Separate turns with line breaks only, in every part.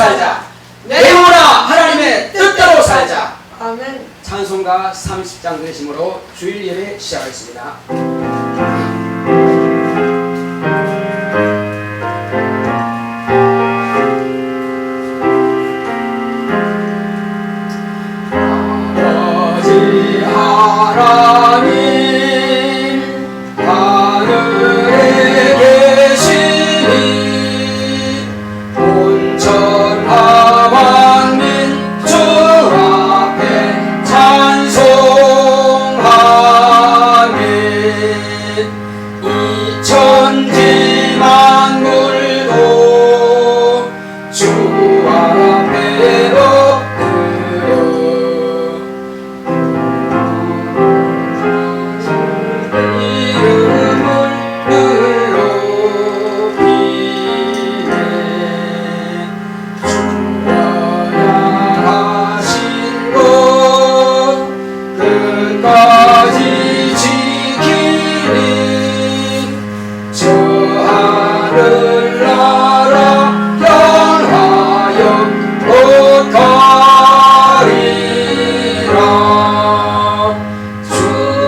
살자. 내오라 하나님의 뜻대로 살자.
아멘.
찬송가 30장 들으심으로 주일 예배 시작하겠습니다. 아버지 하나님 하늘에 계시니 온전한 만민 주 앞에 찬송하네. 이 천지 만물도 주 앞에 엎드려 이름을 높이네. 주가 향하신 곳 끝까지 지키니 저 하늘나라 향하여 곧 가리라. 주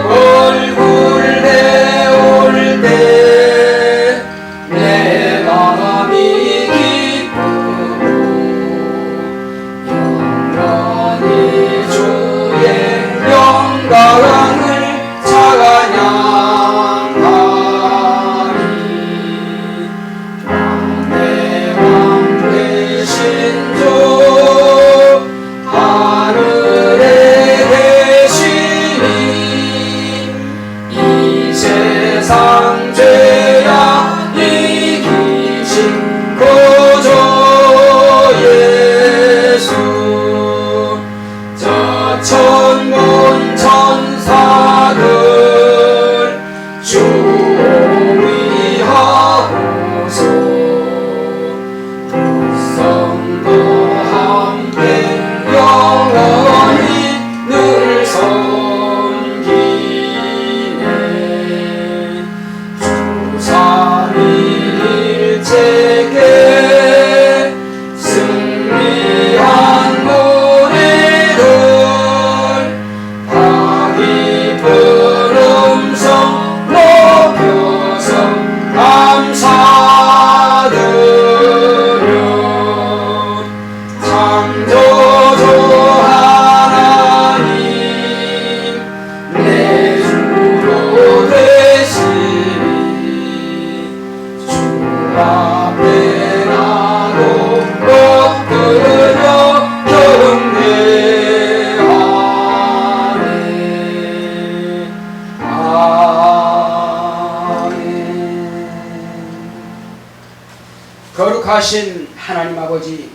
얼굴 내올 때 내 마음이 기쁘고 영원히 주의 영광을 찬양하리. 왕의 왕 되신 주 하늘에 계시니 이 세상 죄악 이기신 구주 예수. 저 천군 천사들 주 위하고서 성도 함께 영원히 늘 섬기네. 주 삼위일체께 승리한 무리들 다 기쁜 음성 높여서 감사드려. 창조주 하나님 내 주로 되시니 주 앞에 나도 엎드려 경배하네. 아멘. 거룩하신 하나님 아버지,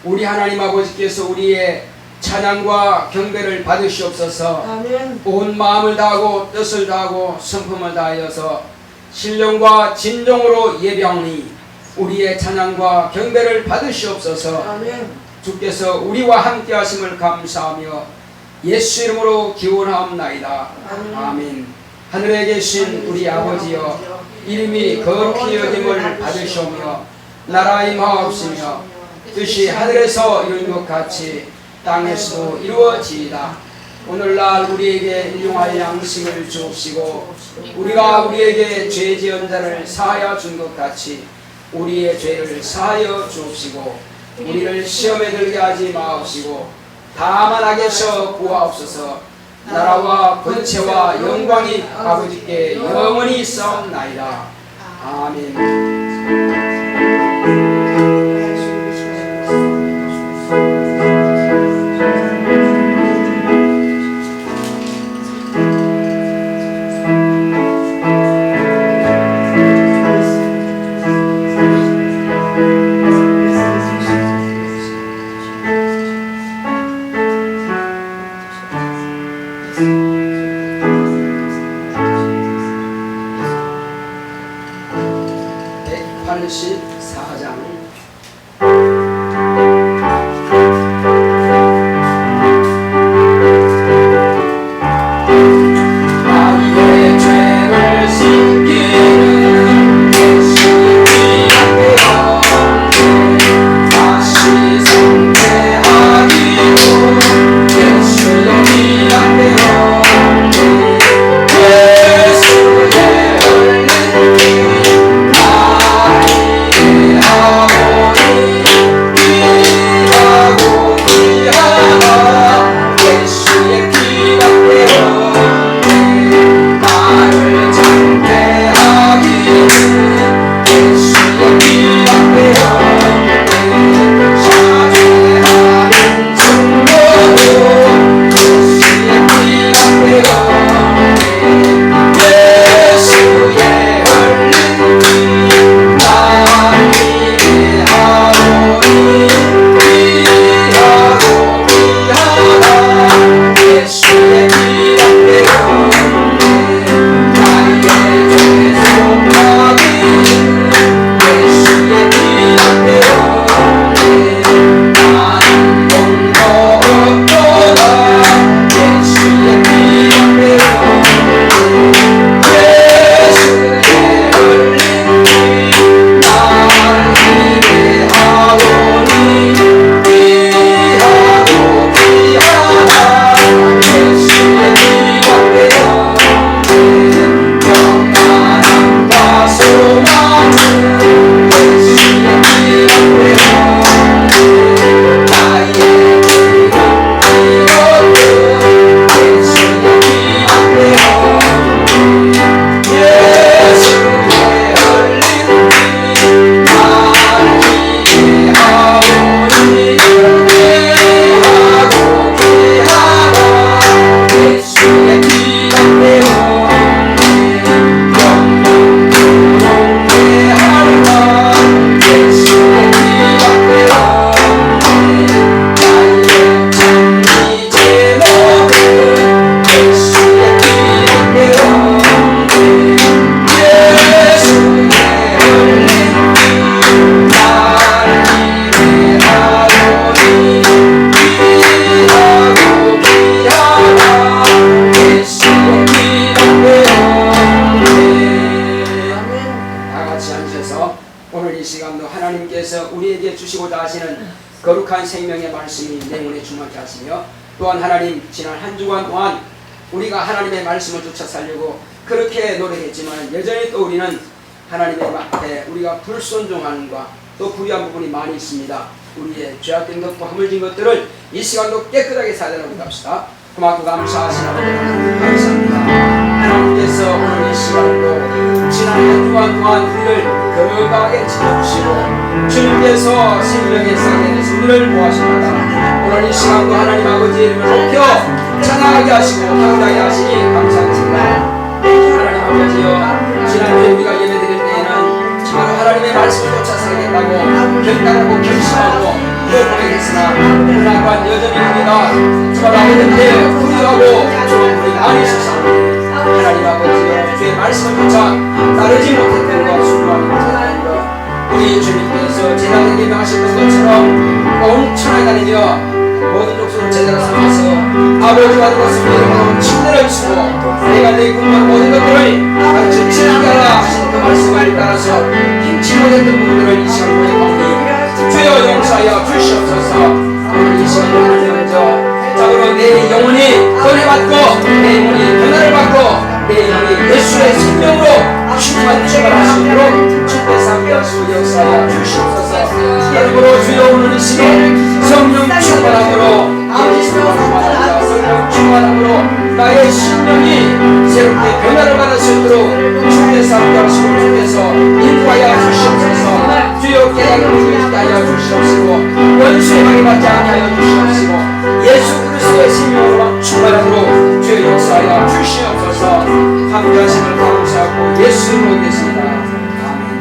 우리 하나님 아버지께서 우리의 찬양과 경배를 받으시옵소서.
아멘.
온 마음을 다하고 뜻을 다하고 성품을 다하여서 신령과 진정으로 예배하니 우리의 찬양과 경배를 받으시옵소서.
아멘.
주께서 우리와 함께 하심을 감사하며 예수 이름으로 기원하옵나이다. 아멘. 하늘에 계신 우리 아버지여, 이름이 거룩히 여김을 받으시오며 나라 임하옵시며 뜻이 하늘에서 이룬 것 같이 땅에서도 이루어지이다. 오늘날 우리에게 일용할 양식을 주옵시고 우리가 우리에게 죄 지은 자를 사하여 준 것 같이 우리의 죄를 사하여 주옵시고 우리를 시험에 들게 하지 마옵시고 다만 악에서 구하옵소서. 나라와 권세와 영광이 아버지께 영원히 있사옵나이다. 아멘. 다시 시간도 하나님께서 우리에게 주시고자 하시는 거룩한 생명의 말씀이 내 문에 충만케 하시며, 또한 하나님 지난 한 주간 동안 우리가 하나님의 말씀을 쫓아 살려고 그렇게 노력했지만 여전히 또 우리는 하나님의 앞에 우리가 불순종함과 또 불의한 부분이 많이 있습니다. 우리의 죄악된 것과 허물진 것들을 이 시간도 깨끗하게 살려나가고 갑시다. 고맙고 감사하신 아버지 하나님 감사합니다. 하나님께서 오늘 이 시간도 지난 한 주간 동안 우리를 건강하게 지켜주시고 주님께서 생명의 상에서 우리를 보하십니다. 오늘 이 시간도 하나님 아버지 이름을 높여 찬양하게 하시고 감사하게 하시니 감사합니다. 하나님 아버지여, 지난주에 우리가 예배드릴 때에는 정말 하나님의 말씀을 쫓아 살겠다고 결단하고 결심하고 또 고백했으나 그러나 여전히 우리가 정말 아버지께 불의하고 조금이 많이 있었습니다. 하나님 아버지여, 주의 말씀을 쫓아 따르지 못했던 것, 순종하지 못했던 것, 우리 주님께서 제자에게 명하셨던 것처럼 온천하게 다니며 모든 족속을 제자로 삼아서 아버지가 되었으며 이름으로 침례를 주고 내가 내 궁금한 모든 것들을 가르쳐 지키라 하신 그 말씀을 따라서 힘치 못했던 분들을 이 시간 보내 가오니 주여 용서하여 주시옵소서. 오늘 이 시간 하나님 먼저 자고로 내 영혼이 변해받고 내 영혼이 변화를 받고 내 영혼이 예수의 생명으로 충만하시도록 주께서 함께하시고 역사하여 주시옵소서. 여러분으로 주여 오늘 이 시간 성령 충만함으로 성령 충만함으로 나의 심령이 새롭게 변화를 받을 수 있도록 주께서 함께하시고 주께서 인도하여 주시옵소서. 주여 깨닫는 있게 하여 주시옵시고 원수의 방해 받지 않게 하여 주시옵시고 예수 그리스도의 생명으로 충만함으로 주여 역사하여 주시옵소서. 함께하심을 감사하고 예수 이름으로 계십니다. 아멘.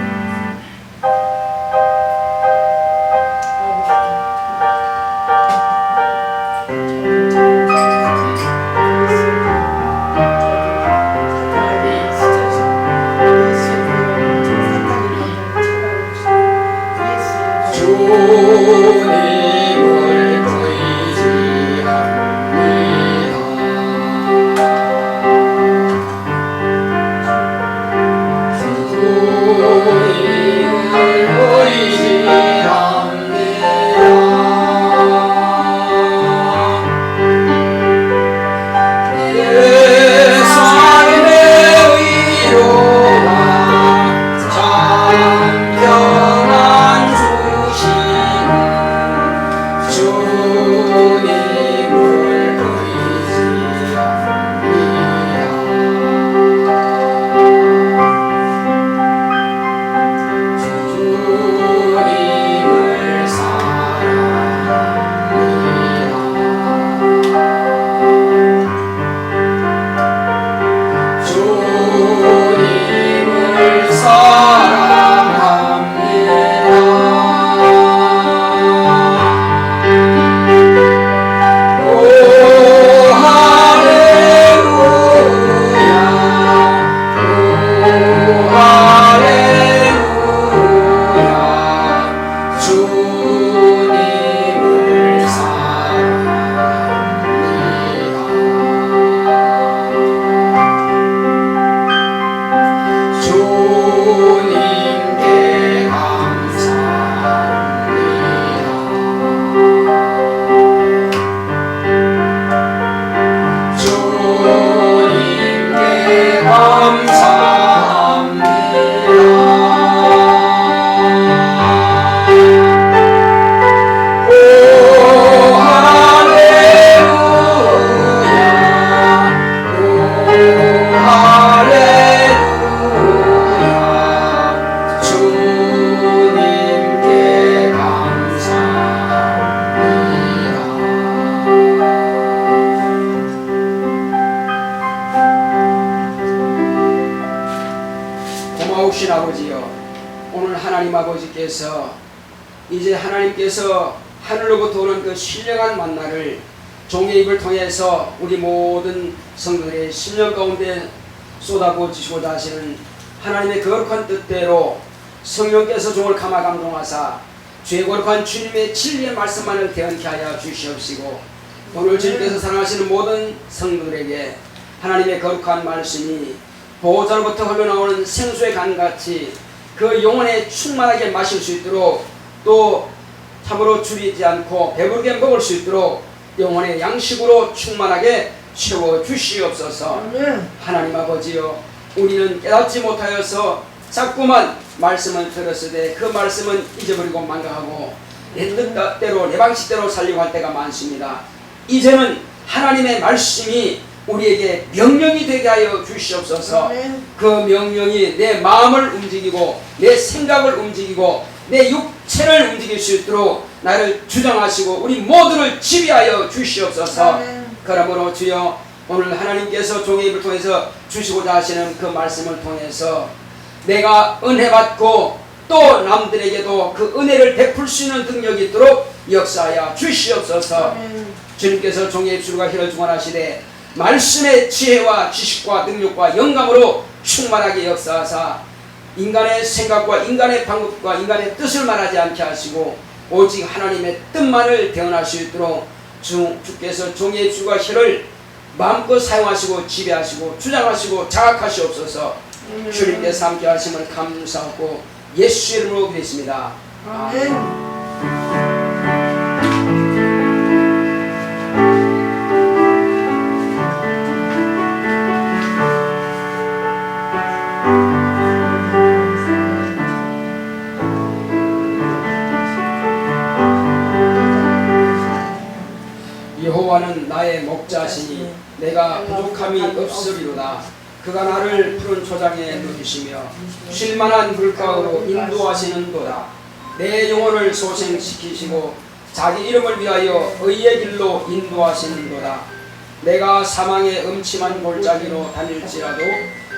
고마우신 아버지여, 오늘 하나님 아버지께서 이제 하나님께서 하늘로부터 오는 그 신령한 만나를 종의 입을 통해서 우리 모든 성도들의 심령 가운데 쏟아부어주시고자 하시는 하나님의 거룩한 뜻대로 성령께서 종을 감화 감동하사 주의 거룩한 주님의 진리의 말씀만을 대언케 하여 주시옵시고, 오늘 주님께서 사랑하시는 모든 성도들에게 하나님의 거룩한 말씀이 보호자로부터 흘러나오는 생수의 강같이 그 영혼에 충만하게 마실 수 있도록 또 참으로 줄이지 않고 배부르게 먹을 수 있도록 영혼의 양식으로 충만하게 채워 주시옵소서. 하나님 아버지여, 우리는 깨닫지 못하여서 자꾸만 말씀을 들었을 때 그 말씀은 잊어버리고 망각하고 내 뜻대로 내 방식대로 살려고 할 때가 많습니다. 이제는 하나님의 말씀이 우리에게 명령이 되게 하여 주시옵소서. 그 명령이 내 마음을 움직이고 내 생각을 움직이고 내 육체를 움직일 수 있도록 나를 주장하시고 우리 모두를 지배하여 주시옵소서. 그러므로 주여, 오늘 하나님께서 종의 입을 통해서 주시고자 하시는 그 말씀을 통해서 내가 은혜 받고 또 남들에게도 그 은혜를 베풀 수 있는 능력이 있도록 역사하여 주시옵소서. 주님께서 종의 입술과 혀를 중환하시되 말씀의 지혜와 지식과 능력과 영감으로 충만하게 역사하사 인간의 생각과 인간의 방법과 인간의 뜻을 말하지 않게 하시고 오직 하나님의 뜻만을 대언할 수 있도록 주께서 종의 입술과 혀를 마음껏 사용하시고 지배하시고 주장하시고 자각하시옵소서. 주님께서 함께 하심을 감사하고 예수 이름으로 기도했습니다. 아멘. 여호와는 나의 목자시니 내가 부족함이 없으리로다. 그가 나를 푸른 초장에 누이시며 쉴만한 물가로 인도하시는도다. 내 영혼을 소생시키시고 자기 이름을 위하여 의의 길로 인도하시는도다. 내가 사망의 음침한 골짜기로 다닐지라도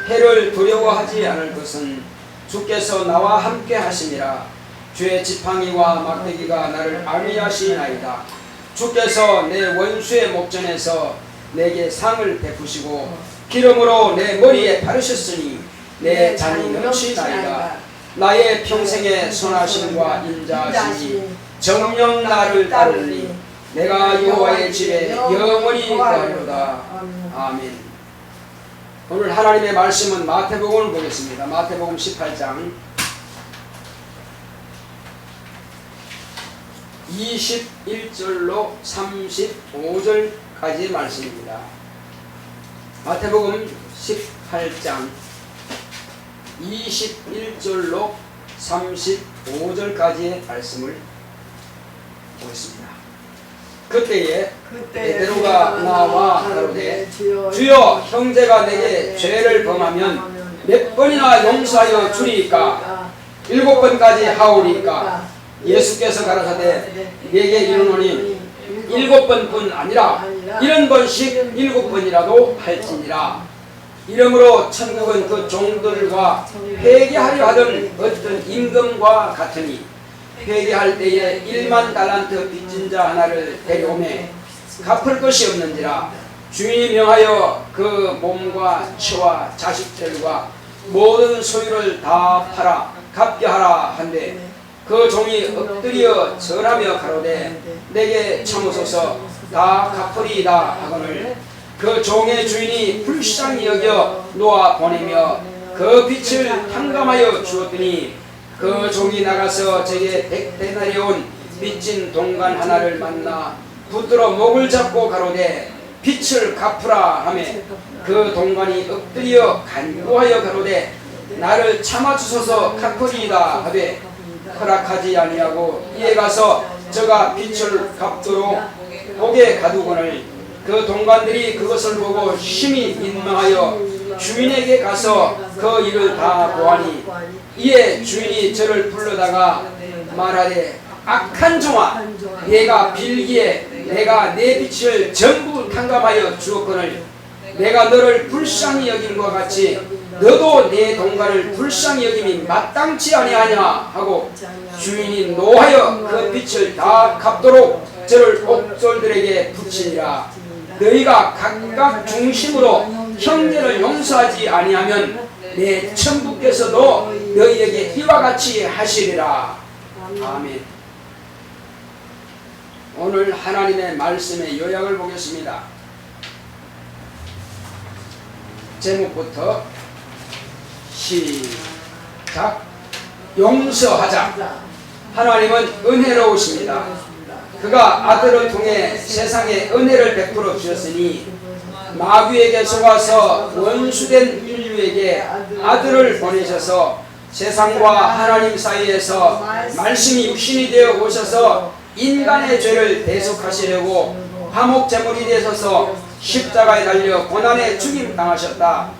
해를 두려워하지 않을 것은 주께서 나와 함께 하심이라. 주의 지팡이와 막대기가 나를 안위하시나이다. 주께서 내 원수의 목전에서 내게 상을 베푸시고 기름으로 내 머리에 바르셨으니 내 잔이 넘치나이다. 나의 평생의 선하심과 인자하심이 정령 나를 따르니 내가 여호와의 집에 영원히 거하리로다. 아멘. 오늘 하나님의 말씀은 마태복음을 보겠습니다. 마태복음 18장 21절로 35절까지의 말씀입니다. 마태복음 18장 21절로 35절까지의 말씀을 보겠습니다. 그때에 베드로가 나와 가로되 주여, 형제가 내게 죄를 범하면 몇 번이나 용서하여 주리이까? 7번까지 하오리이까? 예수께서 가라사대 내게 이르노니 7번뿐 아니라 70번씩 7번이라도 할지니라. 이러므로 천국은 그 종들과 회개하려 하던 어떤 임금과 같으니 회개할 때에 1만 달란트 빚진 자 하나를 데려오매 갚을 것이 없는지라. 주인이 명하여 그 몸과 처와 자식들과 모든 소유를 다 팔아 갚게 하라 한데 그 종이 엎드려 절하며 가로되 내게 참으소서 다 갚으리이다 하거늘 그 종의 주인이 불쌍히 여겨 놓아 보내며 그 빚을 탕감하여 주었더니 그 종이 나가서 제게 100데나리온 빚진 동관 하나를 만나 붙들어 목을 잡고 가로되 빚을 갚으라 하며 그 동관이 엎드려 간구하여 가로되 나를 참아주소서 갚으리이다 하되 허락하지 아니하고 이에 가서 저가 빚을 갚도록 옥에 가두거늘 그 동관들이 그것을 보고 심히 민망하여 주인에게 가서 그 일을 다 보아니 이에 주인이 저를 불러다가 말하되 악한 종아, 내가 빌기에 내가 내 빚을 전부 탕감하여 주었거늘 내가 너를 불쌍히 여김과 같이 너도 내 동관을 불쌍히 여김이 마땅치 아니하냐 하고 주인이 노하여 그 빚을 다 갚도록 저를 옥졸들에게 붙이니라. 너희가 각각 중심으로 형제를 용서하지 아니하면 내 천부께서도 너희에게 이와 같이 하시리라. 아멘. 오늘 하나님의 말씀의 요약을 보겠습니다. 제목부터 시작. 용서하자. 하나님은 은혜로우십니다. 그가 아들을 통해 세상에 은혜를 베풀어 주셨으니 마귀에게 속아서 원수된 인류에게 아들을 보내셔서 세상과 하나님 사이에서 말씀이 육신이 되어 오셔서 인간의 죄를 대속하시려고 화목제물이 되셔서 십자가에 달려 고난에 죽임 당하셨다.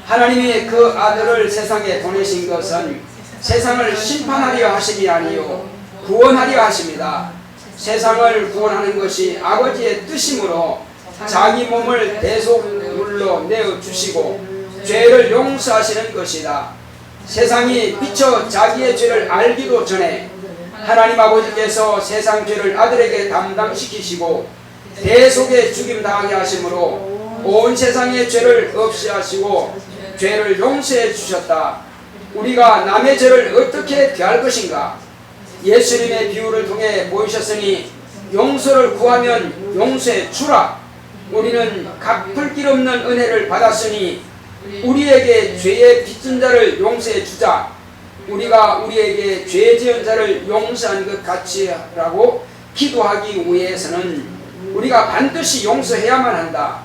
하나님이 그 아들을 세상에 보내신 것은 세상을 심판하려 하심이 아니요 구원하려 하십니다. 세상을 구원하는 것이 아버지의 뜻이므로 자기 몸을 대속물로 내어주시고 죄를 용서하시는 것이다. 세상이 미처 자기의 죄를 알기도 전에 하나님 아버지께서 세상 죄를 아들에게 담당시키시고 대속에 죽임당하게 하심으로 온 세상의 죄를 없이 하시고 죄를 용서해 주셨다. 우리가 남의 죄를 어떻게 대할 것인가? 예수님의 비유를 통해 보이셨으니 용서를 구하면 용서해 주라. 우리는 갚을 길 없는 은혜를 받았으니 우리에게 죄의 빚진 자를 용서해 주자. 우리가 우리에게 죄 지은 자를 용서한 것 같이라고 기도하기 위해서는 우리가 반드시 용서해야만 한다.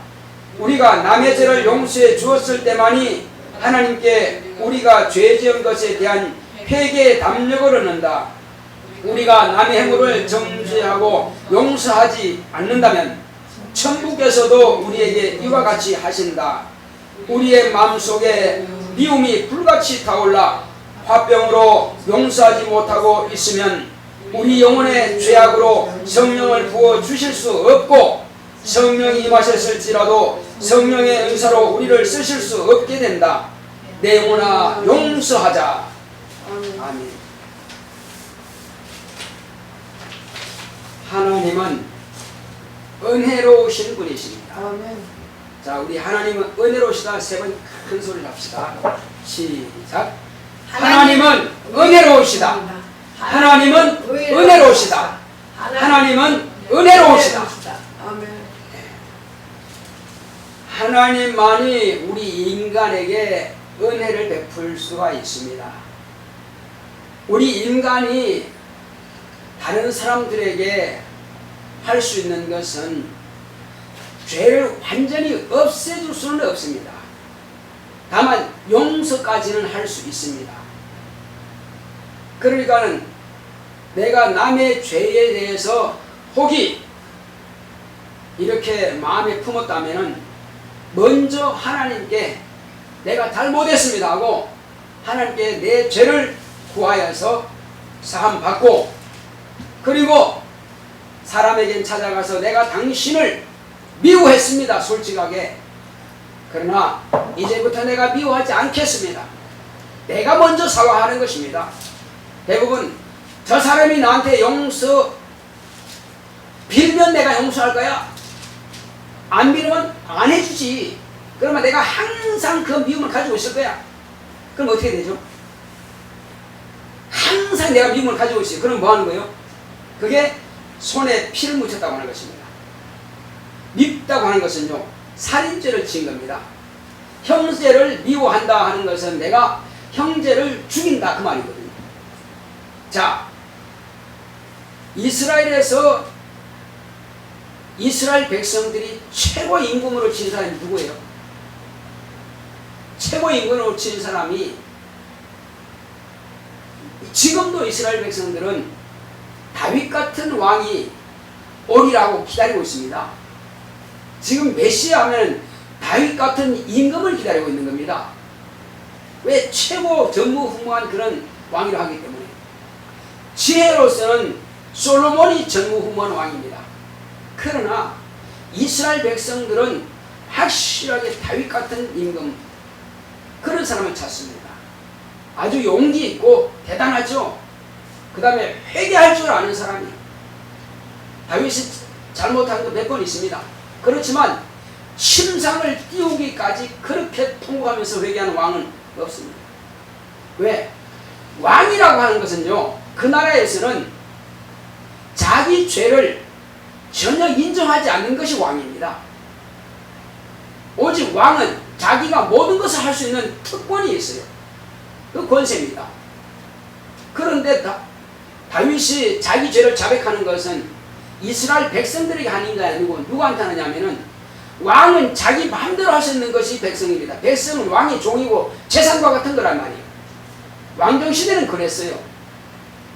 우리가 남의 죄를 용서해 주었을 때만이 하나님께 우리가 죄 지은 것에 대한 회개의 담력을 얻는다. 우리가 남의 행위를 정죄하고 용서하지 않는다면 천국에서도 우리에게 이와 같이 하신다. 우리의 마음속에 미움이 불같이 타올라 화병으로 용서하지 못하고 있으면 우리 영혼의 죄악으로 성령을 부어 주실 수 없고 성령이 임하셨을지라도 성령의 은사로 우리를 쓰실 수 없게 된다. 내 영혼아 용서하자. 아멘. 하나님은 은혜로우신 분이십니다.
아멘.
자, 우리 하나님은 은혜로우시다 세 번 큰 소리를 합시다. 시작. 하나님은 은혜로우시다. 하나님은 은혜로우시다. 하나님은 은혜로우시다.
아멘.
하나님만이 우리 인간에게 은혜를 베풀 수가 있습니다. 우리 인간이 다른 사람들에게 할 수 있는 것은 죄를 완전히 없애줄 수는 없습니다. 다만 용서까지는 할 수 있습니다. 그러니까는 내가 남의 죄에 대해서 혹이 이렇게 마음에 품었다면은 먼저 하나님께 내가 잘못했습니다 하고 하나님께 내 죄를 구하여서 사함 받고, 그리고 사람에게 찾아가서 내가 당신을 미워했습니다 솔직하게. 그러나 이제부터 내가 미워하지 않겠습니다. 내가 먼저 사과하는 것입니다. 대부분 저 사람이 나한테 용서 빌면 내가 용서할 거야, 안 빌면 안 해주지. 그러면 내가 항상 그 미움을 가지고 있을 거야. 그럼 어떻게 되죠? 항상 내가 미움을 가지고 있어요. 그럼 뭐 하는 거예요? 그게 손에 피를 묻혔다고 하는 것입니다. 밉다고 하는 것은요, 살인죄를 지은 겁니다. 형제를 미워한다 하는 것은 내가 형제를 죽인다 그 말이거든요. 자, 이스라엘에서 이스라엘 백성들이 최고 임금으로 친 사람이 누구예요? 최고 임금으로 친 사람이, 지금도 이스라엘 백성들은 다윗 같은 왕이 오리라고 기다리고 있습니다. 지금 메시아 하면 다윗 같은 임금을 기다리고 있는 겁니다. 왜? 최고 전무후무한 그런 왕이라 하기 때문에. 지혜로서는 솔로몬이 전무후무한 왕입니다. 그러나 이스라엘 백성들은 확실하게 다윗 같은 임금, 그런 사람을 찾습니다. 아주 용기 있고 대단하죠. 그 다음에 회개할 줄 아는 사람이에요. 다윗이 잘못한 거 몇 번 있습니다. 그렇지만 침상을 띄우기까지 그렇게 통곡하면서 회개하는 왕은 없습니다. 왜? 왕이라고 하는 것은요, 그 나라에서는 자기 죄를 전혀 인정하지 않는 것이 왕입니다. 오직 왕은 자기가 모든 것을 할 수 있는 특권이 있어요. 그 권세입니다. 그런데 다윗이 자기 죄를 자백하는 것은 이스라엘 백성들에게 하는 게 아니고 누구한테 하느냐면은 왕은 자기 마음대로 할 수 있는 것이 백성입니다. 백성은 왕의 종이고 재산과 같은 거란 말이에요. 왕정시대는 그랬어요.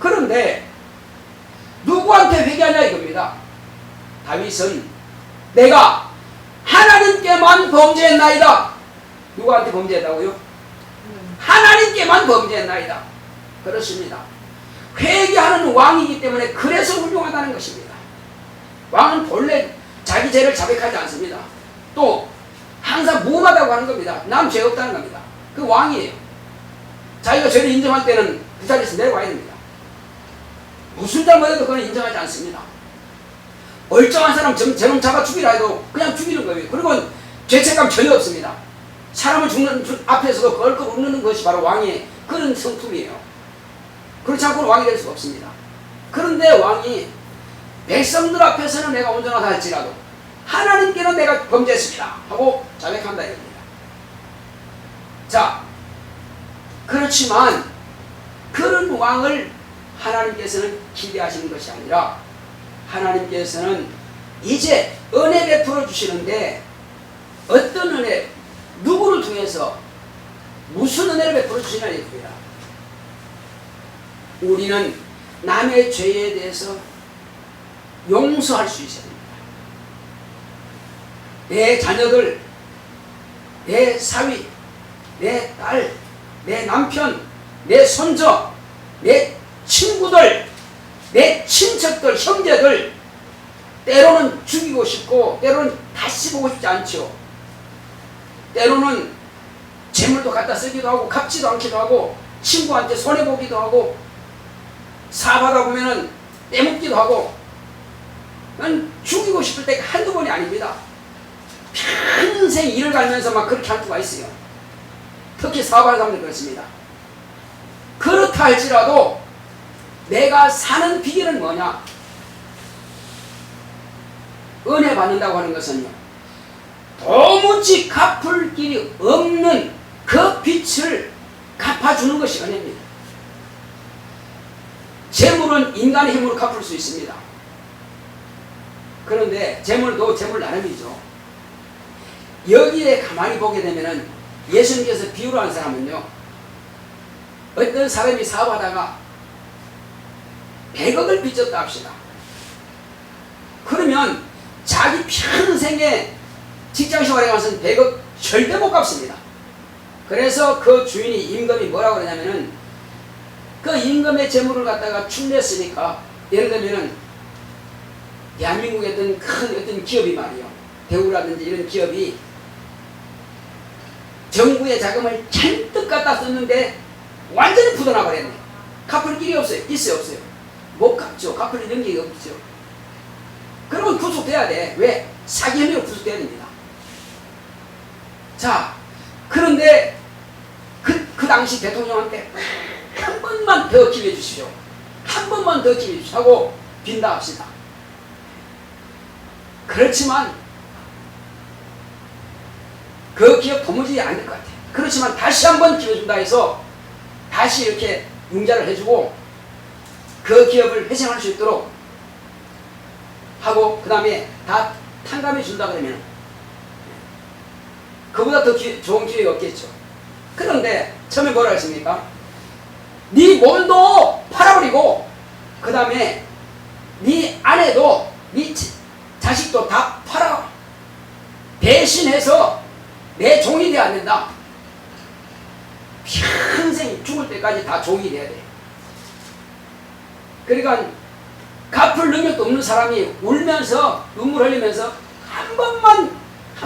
그런데 누구한테 회개하냐 이겁니다. 다윗은 내가 하나님께만 범죄했나이다. 누구한테 범죄했다고요? 하나님께만 범죄했나이다. 그렇습니다. 회개하는 왕이기 때문에 그래서 훌륭하다는 것입니다. 왕은 본래 자기 죄를 자백하지 않습니다. 또 항상 무음하다고 하는 겁니다. 난 죄 없다는 겁니다. 그 왕이에요. 자기가 죄를 인정할 때는 그 자리에서 내려와야 됩니다. 무슨 잘못해도 그건 인정하지 않습니다. 멀쩡한 사람 저놈 잡아 죽이라 해도 그냥 죽이는 거예요. 그리고 죄책감 전혀 없습니다. 사람을 죽는 앞에서도 걸걸 웃는 것이 바로 왕의 그런 성품이에요. 그렇지 않고는 왕이 될 수가 없습니다. 그런데 왕이 백성들 앞에서는 내가 온전하다 할지라도 하나님께는 내가 범죄했습니다 하고 자백한다 이겁니다. 자, 그렇지만 그런 왕을 하나님께서는 기대하시는 것이 아니라 하나님께서는 이제 은혜 베풀어 주시는데 어떤 은혜, 누구를 통해서 무슨 은혜를 베풀어 주시냐 이겁니다. 우리는 남의 죄에 대해서 용서할 수 있어야 됩니다. 내 자녀들, 내 사위, 내 딸, 내 남편, 내 손자, 내 친구들, 내 친척들, 형제들 때로는 죽이고 싶고 때로는 다시 보고 싶지 않죠. 때로는 재물도 갖다 쓰기도 하고 갚지도 않기도 하고 친구한테 손해보기도 하고 사업하다 보면은 떼먹기도 하고 난 죽이고 싶을 때가 한두 번이 아닙니다. 평생 일을 갈면서 막 그렇게 할 수가 있어요. 특히 사업하는 사람들 그렇습니다. 그렇다 할지라도 내가 사는 비결은 뭐냐? 은혜 받는다고 하는 것은요, 도무지 갚을 길이 없는 그 빛을 갚아주는 것이 은혜입니다. 재물은 인간의 힘으로 갚을 수 있습니다. 그런데 재물도 재물 나름이죠. 여기에 가만히 보게 되면은 예수님께서 비유로 한 사람은요, 어떤 사람이 사업하다가 100억을 빚졌다 합시다. 그러면 자기 평생에 직장생활에 가서는 100억 절대 못 갚습니다. 그래서 그 주인이 임금이 뭐라고 그러냐면은 그 임금의 재물을 갖다가 축냈으니까 예를 들면은 대한민국의 어떤 기업이 말이요, 대우라든지 이런 기업이 정부의 자금을 잔뜩 갖다 썼는데 완전히 부도나 버렸네. 갚을 길이 없어요. 있어요, 없어요? 못 갚죠. 갚을 능력이 없죠. 그러면 구속돼야 돼. 왜? 사기 혐의로 구속돼야 됩니다. 자, 그런데 그 당시 대통령한테 한 번만 더 기회 주시오. 한 번만 더 기회 주시오 하고 빈다 합시다. 그렇지만 그 기업 도무지 안 될 것 같아요. 그렇지만 다시 한 번 기회 준다 해서 다시 이렇게 융자를 해주고 그 기업을 회생할 수 있도록 하고 그 다음에 다 탕감해 준다 그러면 그보다 더 좋은 기회가 없겠죠. 그런데 처음에 뭐라 했습니까? 네 몸도 팔아버리고 그 다음에 네 아내도 네 자식도 다 팔아 대신해서 내 종이 돼야 안 된다. 평생 죽을 때까지 다 종이 돼야 돼. 그러니까 갚을 능력도 없는 사람이 울면서 눈물 흘리면서 한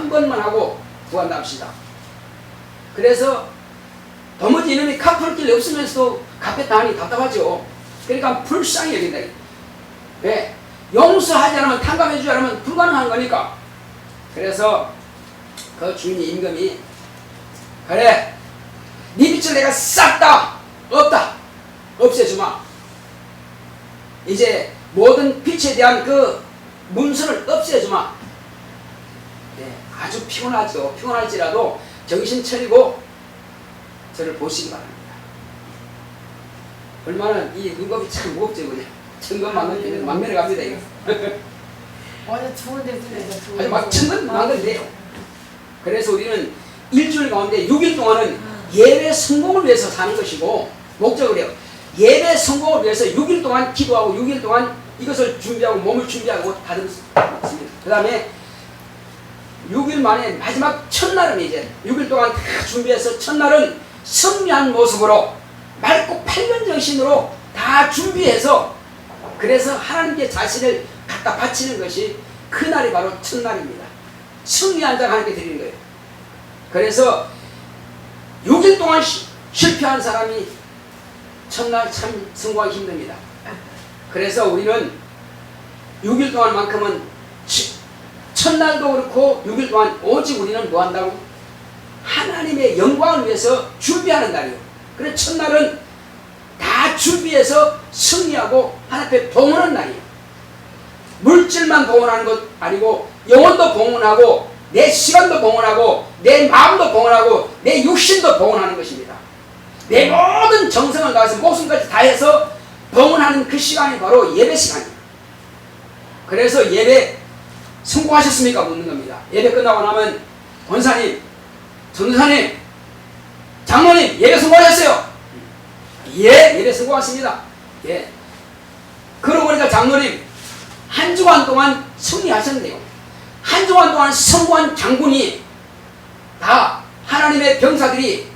번만 하고 구한다 합시다. 그래서 도무지 이놈이 갚을 길이 없으면서도 갚겠다 하니 답답하죠. 그러니까 불쌍히 여긴다. 왜? 용서하지 않으면 탕감해주지 않으면 불가능한 거니까. 그래서 그 주인이 임금이 그래 네 빚을 내가 싹 다 없다 없애주마. 이제 모든 빚에 대한 그 문서를 없애주마. 네, 아주 피곤하죠. 피곤할지라도 정신 차리고 저를 보시기 바랍니다. 얼마나 이 눈곱이 참 무겁죠 그냥. 천건 만건 되면 막 내려갑니다 이거.
완전 좋은데 그래.
아주 막 천건 만건 돼요. 그래서 우리는 일주일 가운데 6일 동안은 예배 성공을 위해서 사는 것이고 목적을 해요. 예배 성공을 위해서 6일 동안 기도하고 6일 동안 이것을 준비하고 몸을 준비하고 가는 것입니다. 그 다음에 6일 만에 마지막 첫날은 이제 6일 동안 다 준비해서 첫날은 승리한 모습으로 맑고 8년 정신으로 다 준비해서 그래서 하나님께 자신을 갖다 바치는 것이 그날이 바로 첫날입니다. 승리한 자가 하나님께 드리는 거예요. 그래서 6일 동안 실패한 사람이 첫날 참 성공하기 힘듭니다. 그래서 우리는 6일 동안만큼은 첫날도 그렇고 6일 동안 오직 우리는 뭐 한다고? 하나님의 영광을 위해서 준비하는 날이에요. 그래서 첫날은 다 준비해서 승리하고 하나님 앞에 봉헌하는 날이에요. 물질만 봉헌하는 것 아니고 영혼도 봉헌하고 내 시간도 봉헌하고 내 마음도 봉헌하고 내 육신도 봉헌하는 것입니다. 내 모든 정성을 다해서 목숨까지 다해서 봉헌하는 그 시간이 바로 예배 시간이에요. 그래서 예배 성공하셨습니까? 묻는 겁니다. 예배 끝나고 나면 권사님, 전도사님, 장로님 예배 성공하셨어요? 예, 예배 성공하셨습니다. 예. 그러고 보니까 장로님 한 주간 동안 승리하셨는데요. 한 주간 동안 성공한 장군이 다 하나님의 병사들이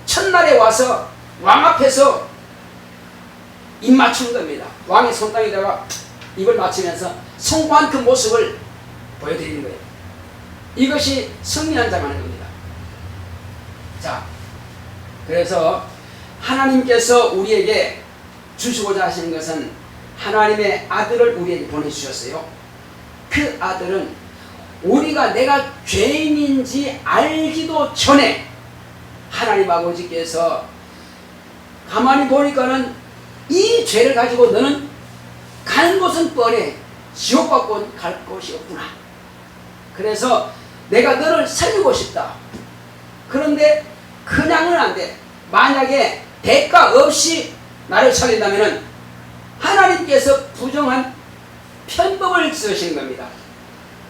첫날에 와서 왕 앞에서 입 맞추는 겁니다. 왕의 손땅에다가 입을 맞추면서 성공한 그 모습을 보여드리는 거예요. 이것이 승리한 자가 하는 겁니다. 자, 그래서 하나님께서 우리에게 주시고자 하시는 것은 하나님의 아들을 우리에게 보내주셨어요. 그 아들은 우리가 내가 죄인인지 알기도 전에 하나님 아버지께서 가만히 보니까는 이 죄를 가지고 너는 가는 곳은 뻔해. 지옥 밖은 갈 곳이 없구나. 그래서 내가 너를 살리고 싶다. 그런데 그냥은 안 돼. 만약에 대가 없이 나를 살린다면 하나님께서 부정한 편법을 쓰시는 겁니다.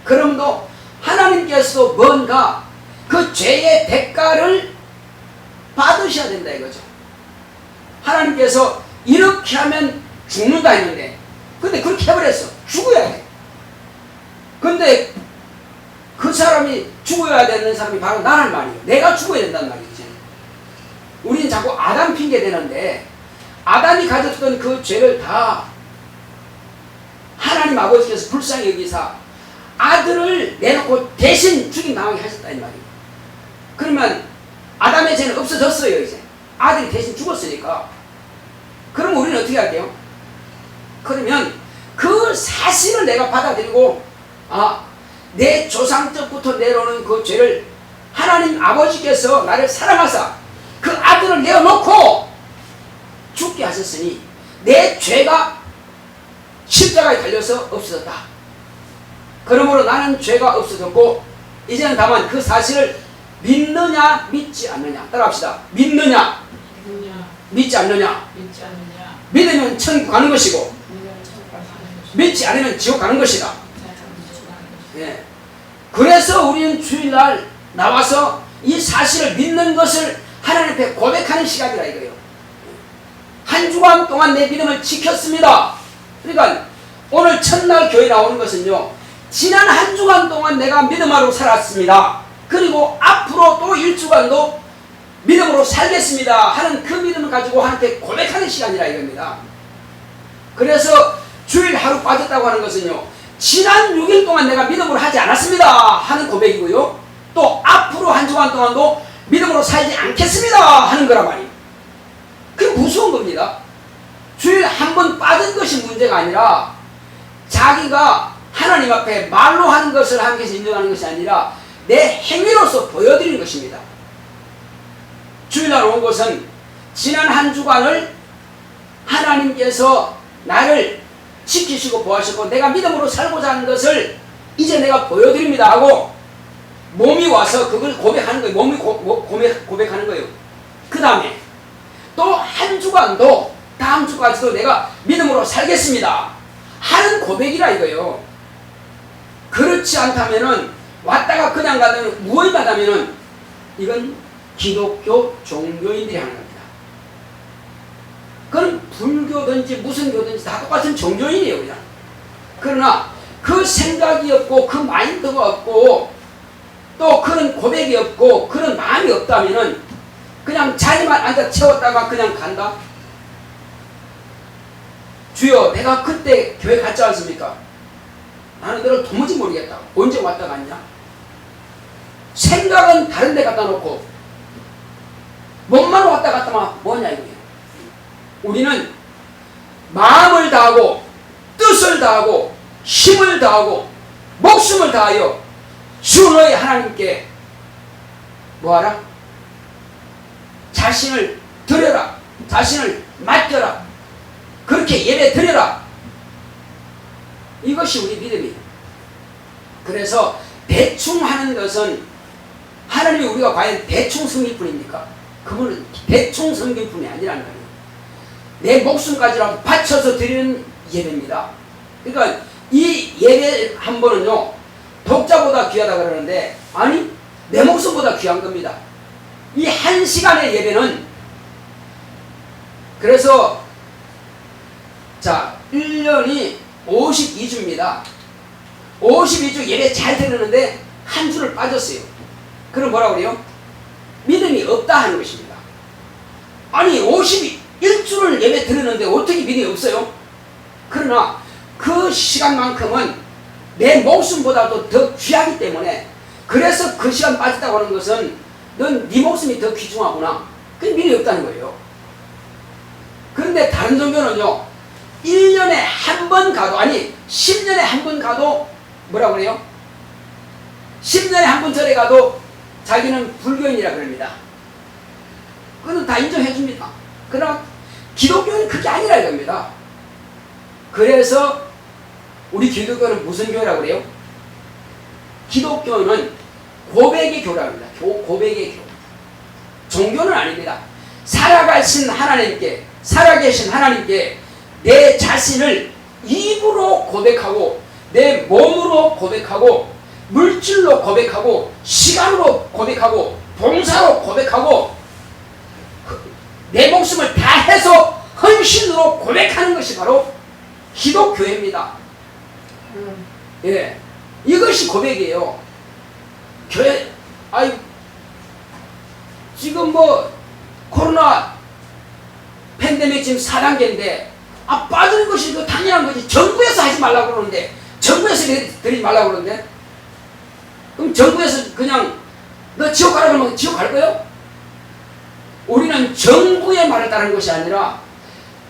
그럼도 하나님께서도 뭔가 그 죄의 대가를 받으셔야 된다 이거죠. 하나님께서 이렇게 하면 죽는다 했는데 근데 그렇게 해버렸어. 죽어야 돼. 근데 그 사람이 죽어야 되는 사람이 바로 나란 말이에요. 내가 죽어야 된다는 말이지. 우리는 자꾸 아담 핑계 대는데 아담이 가졌던 그 죄를 다 하나님 아버지께서 불쌍히 여기사 아들을 내놓고 대신 죽임당하게 하셨다 이 말이에요. 그러면 아담의 죄는 없어졌어요. 이제 아들이 대신 죽었으니까. 그럼 우리는 어떻게 할게요? 그러면 그 사실을 내가 받아들이고 내 조상 때부터 내려오는 그 죄를 하나님 아버지께서 나를 사랑하사 그 아들을 내어놓고 죽게 하셨으니 내 죄가 십자가에 달려서 없어졌다. 그러므로 나는 죄가 없어졌고 이제는 다만 그 사실을 믿느냐 믿지 않느냐 따라합시다. 믿느냐 믿지 않느냐. 믿으면 천국 가는 것이고 믿지 않으면 지옥 가는 것이다. 예. 그래서 우리는 주일날 나와서 이 사실을 믿는 것을 하나님 앞에 고백하는 시간이라 이거예요. 한 주간 동안 내 믿음을 지켰습니다. 그러니까 오늘 첫날 교회 나오는 것은요, 지난 한 주간 동안 내가 믿음으로 살았습니다. 그리고 앞으로 또 1주간도 믿음으로 살겠습니다 하는 그 믿음을 가지고 하나님께 고백하는 시간이라 이겁니다. 그래서 주일 하루 빠졌다고 하는 것은요, 지난 6일 동안 내가 믿음으로 하지 않았습니다 하는 고백이고요, 또 앞으로 한 주간 동안도 믿음으로 살지 않겠습니다 하는 거란 말이에요. 그게 무서운 겁니다. 주일 한 번 빠진 것이 문제가 아니라 자기가 하나님 앞에 말로 하는 것을 하나님께서 인정하는 것이 아니라 내 행위로서 보여드리는 것입니다. 주일날 온 것은 지난 한 주간을 하나님께서 나를 지키시고 보호하시고 내가 믿음으로 살고자 하는 것을 이제 내가 보여드립니다 하고 몸이 와서 그걸 고백하는 거예요. 몸이 고백하는 거예요. 그 다음에 또 한 주간도 다 다음 주까지도 내가 믿음으로 살겠습니다 하는 고백이라 이거요. 그렇지 않다면은 왔다가 그냥 가면 무엇만 하면은 이건 기독교 종교인들이 하는 겁니다. 그건 불교든지 무슨 교든지 다 똑같은 종교인이에요 그냥. 그러나 그 생각이 없고 그 마인드가 없고 또 그런 고백이 없고 그런 마음이 없다면은 그냥 자리만 앉아 채웠다가 그냥 간다. 주여 내가 그때 교회 갔지 않습니까? 나는 너를 도무지 모르겠다. 언제 왔다 갔냐? 생각은 다른 데 갖다 놓고 몸만 왔다 갔다 뭐냐 이거예요. 우리는 마음을 다하고 뜻을 다하고 힘을 다하고 목숨을 다하여 주 너의 하나님께 뭐하라? 자신을 드려라. 자신을 맡겨라. 그렇게 예배 드려라. 이것이 우리 믿음이에요. 그래서 대충 하는 것은 하나님이 우리가 과연 대충 섬길 뿐입니까? 그분은 대충 섬길 뿐이 아니라는 거예요. 내 목숨까지라도 바쳐서 드리는 예배입니다. 그러니까 이 예배 한 번은요 독자보다 귀하다 그러는데 아니 내 목숨보다 귀한 겁니다. 이 한 시간의 예배는 그래서 자 1년이 52주입니다. 52주 예배 잘 드리는데 한 주를 빠졌어요. 그럼 뭐라고 그래요? 믿음이 없다 하는 것입니다. 아니 51주를 예배 드리는데 어떻게 믿음이 없어요? 그러나 그 시간만큼은 내 목숨보다도 더 귀하기 때문에 그래서 그 시간 빠졌다고 하는 것은 넌 네 목숨이 더 귀중하구나. 그게 믿음이 없다는 거예요. 그런데 다른 종교는요 1년에 한 번 가도 아니 10년에 한 번 가도 뭐라고 그래요? 10년에 한 번 절에 가도 자기는 불교인이라 그럽니다. 그건 다 인정해 줍니다. 그러나 기독교는 그게 아니라 이겁니다. 그래서 우리 기독교는 무슨 교회라고 그래요? 기독교는 고백의 교라고 합니다. 고백의 교. 종교는 아닙니다. 살아계신 하나님께 내 자신을 입으로 고백하고 내 몸으로 고백하고 물질로 고백하고 시간으로 고백하고 봉사로 고백하고 내 목숨을 다해서 헌신으로 고백하는 것이 바로 기독교회입니다. 예, 이것이 고백이에요. 교회, 아이 지금 뭐 코로나 팬데믹 지금 4단계인데 빠지는 것이 그 당연한 거지. 정부에서 하지 말라고 그러는데 정부에서 드리지 말라고 그러는데 그럼 정부에서 그냥 너 지옥 가라 그러면 지옥 갈 거예요? 우리는 정부의 말을 따르는 것이 아니라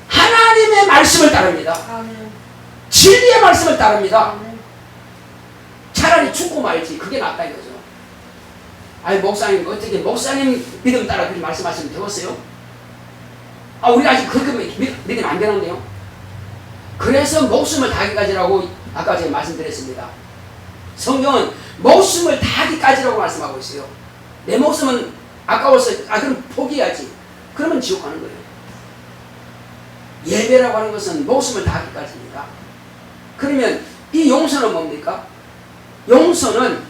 하나님의 말씀을 따릅니다.
아멘.
진리의 말씀을 따릅니다.
아멘.
차라리 죽고 말지 그게 낫다 이거죠. 아니 목사님 어떻게 목사님 믿음 따라 그렇게 말씀하시면 되겠어요? 우리가 아직 그렇게 믿으면 안 되는데요. 그래서 목숨을 다하기까지라고 아까 제가 말씀드렸습니다. 성경은 목숨을 다하기까지라고 말씀하고 있어요. 내 목숨은 아까워서 그럼 포기해야지. 그러면 지옥 가는 거예요. 예배라고 하는 것은 목숨을 다하기까지입니다. 그러면 이 용서는 뭡니까? 용서는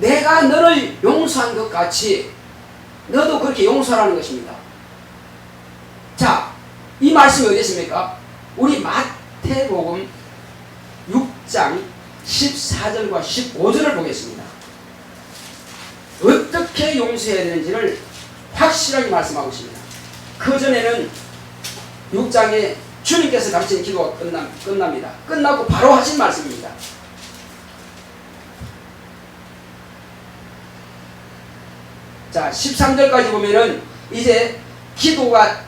내가 너를 용서한 것 같이 너도 그렇게 용서하라는 것입니다. 자, 이 말씀이 어디 있습니까? 우리 마태복음 6장 14절과 15절을 보겠습니다. 어떻게 용서해야 되는지를 확실하게 말씀하고 있습니다. 그 전에는 6장에 주님께서 가르친 기도가 끝납니다. 끝나고 바로 하신 말씀입니다. 자, 13절까지 보면은 이제 기도가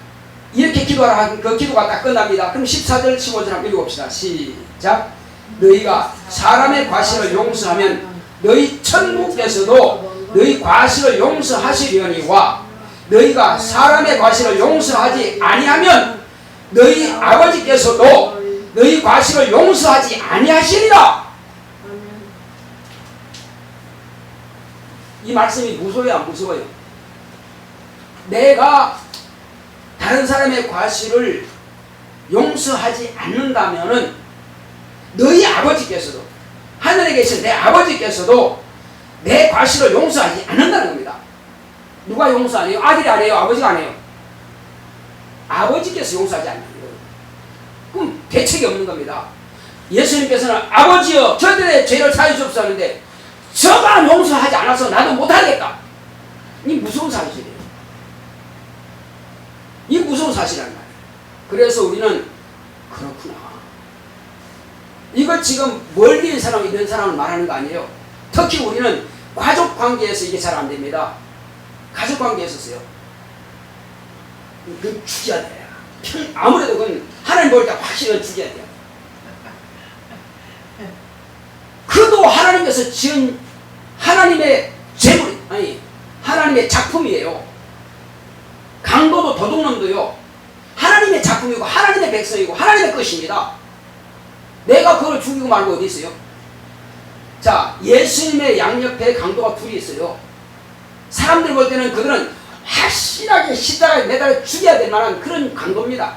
이렇게 기도하라 한 그 기도가 딱 끝납니다. 그럼 14절 15절 한번 읽어봅시다. 시작. 너희가 사람의 과실을 용서하면 너희 천국에서도 너희 과실을 용서하시려니와 너희가 사람의 과실을 용서하지 아니하면 너희 아버지께서도 너희 과실을 용서하지 아니하시리라. 이 말씀이 무서워요 안 무서워요? 내가 다른 사람의 과실을 용서하지 않는다면은 너희 아버지께서도, 하늘에 계신 내 아버지께서도 내 과실을 용서하지 않는다는 겁니다. 누가 용서 안 해요? 아들이 안 해요? 아버지가 안 해요? 아버지께서 용서하지 않는 거예요. 그럼 대책이 없는 겁니다. 예수님께서는 아버지여 저들의 죄를 사해 주옵소서 하는데 저가 용서하지 않아서 나도 못하겠다. 이 무서운 사실이에요. 이 무서운 사실이란 말이에요. 그래서 우리는 그렇구나. 이거 지금 멀리 있는 사람, 이런 사람을 말하는 거 아니에요. 특히 우리는 가족 관계에서 이게 잘 안 됩니다. 가족 관계에서요. 그건 죽여야 돼요. 아무래도 그건 하나님 볼 때 확실히 죽여야 돼요. 그도 하나님께서 지은 하나님의 재물, 아니 하나님의 작품이에요. 강도도 도둑놈도요. 하나님의 작품이고 하나님의 백성이고 하나님의 것입니다. 내가 그걸 죽이고 말고 어디 있어요? 자, 예수님의 양옆에 강도가 둘이 있어요. 사람들 볼 때는 그들은 확실하게 십자가에 매달려 죽여야 될 만한 그런 강도입니다.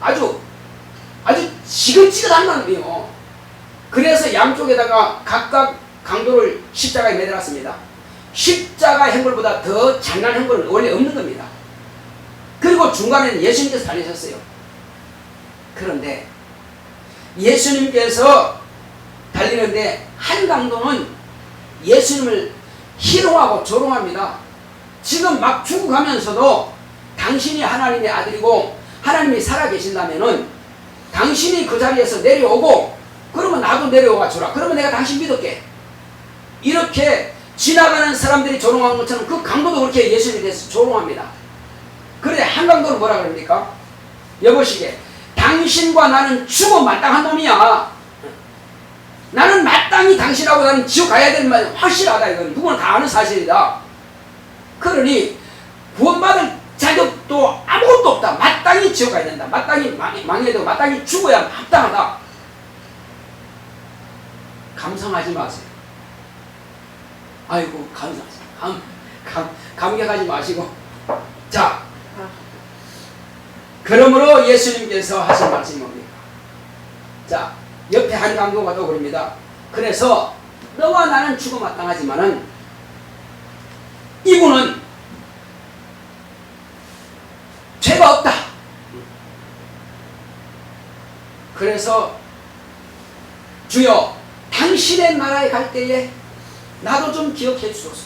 아주 지긋지긋한 놈이에요. 그래서 양쪽에다가 각각 강도를 십자가에 매달았습니다. 십자가 행골보다 더 잔인한 행골은 원래 없는 겁니다. 그리고 중간에는 예수님께서 달리셨어요. 그런데 예수님께서 달리는데 한 강도는 예수님을 희롱하고 조롱합니다. 지금 막 죽어가면서도 당신이 하나님의 아들이고 하나님이 살아계신다면은 당신이 그 자리에서 내려오고 그러면 나도 내려와 주라. 그러면 내가 당신 믿을게. 이렇게 지나가는 사람들이 조롱한 것처럼 그 강도도 그렇게 예수님에 대해서 조롱합니다. 그런데 한 강도는 뭐라 그럽니까? 여보시게 당신과 나는 죽어 마땅한 놈이야. 나는 마땅히 당신하고 나는 지옥 가야 되는 말 확실하다. 이건 누구나 다 아는 사실이다. 그러니 구원받을 자격도 아무것도 없다. 마땅히 지옥 가야 된다. 마땅히 망해야 되고 마땅히 죽어야 합당하다. 감성하지 마세요. 아이고 감성하지 감격하지 마시고. 자, 그러므로 예수님께서 하신 말씀이 뭡니까? 자, 옆에 한 강도가 또 그럽니다. 그래서 너와 나는 죽어 마땅하지만은 이분은 죄가 없다. 그래서 주여 당신의 나라에 갈 때에 나도 좀 기억해 주소서.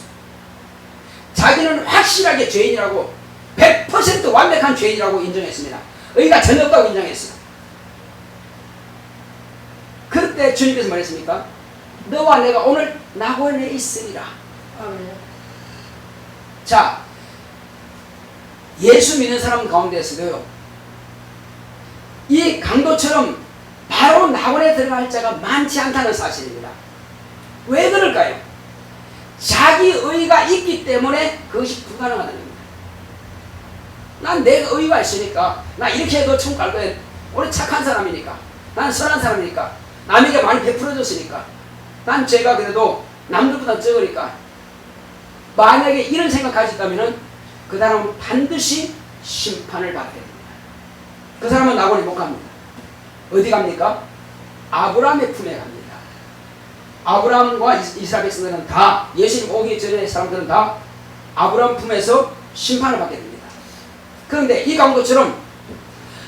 자기는 확실하게 죄인이라고 100% 완벽한 죄인이라고 인정했습니다. 의가 전혀 없다고 인정했어요. 그때 주님께서 말했습니까? 너와 내가 오늘 낙원에 있으리라. 자, 예수 믿는 사람 가운데서도요, 이 강도처럼 바로 낙원에 들어갈 자가 많지 않다는 사실입니다. 왜 그럴까요? 자기 의가 있기 때문에 그것이 불가능하다는 겁니다. 난 내가 의가 있으니까, 나 이렇게 해도 천국 갈 거야. 우리 착한 사람이니까, 난 선한 사람이니까, 남에게 많이 베풀어줬으니까, 난 죄가 그래도 남들보다 적으니까. 만약에 이런 생각 가졌다면 그 사람은 반드시 심판을 받게 됩니다. 그 사람은 낙원에 못 갑니다. 어디 갑니까? 아브라함의 품에 갑니다. 아브라함과 이스라엘 백성들은 다, 예수님 오기 전에 사람들은 다 아브라함 품에서 심판을 받게 됩니다. 그런데 이 강도처럼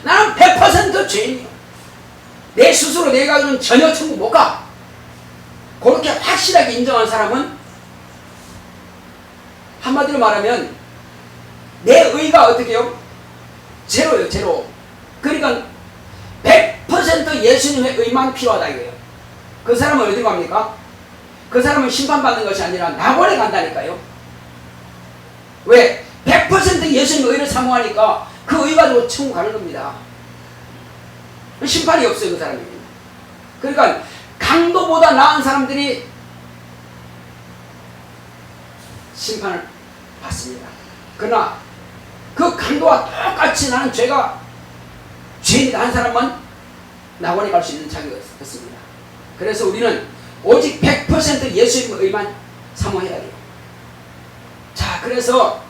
나는 100% 죄인이야. 내 스스로 내가 전혀 천국 못 가. 그렇게 확실하게 인정한 사람은 한마디로 말하면 내 의가 어떻게 해요? 제로예요, 제로. 그러니까 100% 예수님의 의만 필요하다 이거예요. 그 사람은 어디 갑니까? 그 사람은 심판받는 것이 아니라 낙원에 간다니까요. 왜? 100% 예수님의 의를 사모하니까 그 의 가지고 천국 가는 겁니다. 심판이 없어요, 그 사람이. 그러니까 강도보다 나은 사람들이 심판을 받습니다. 그러나 그 강도와 똑같이 나는 죄인이다 한 사람만 낙원에 갈 수 있는 자격이 없습니다. 그래서 우리는 오직 100% 예수님의 의만 사모해야 돼요. 자, 그래서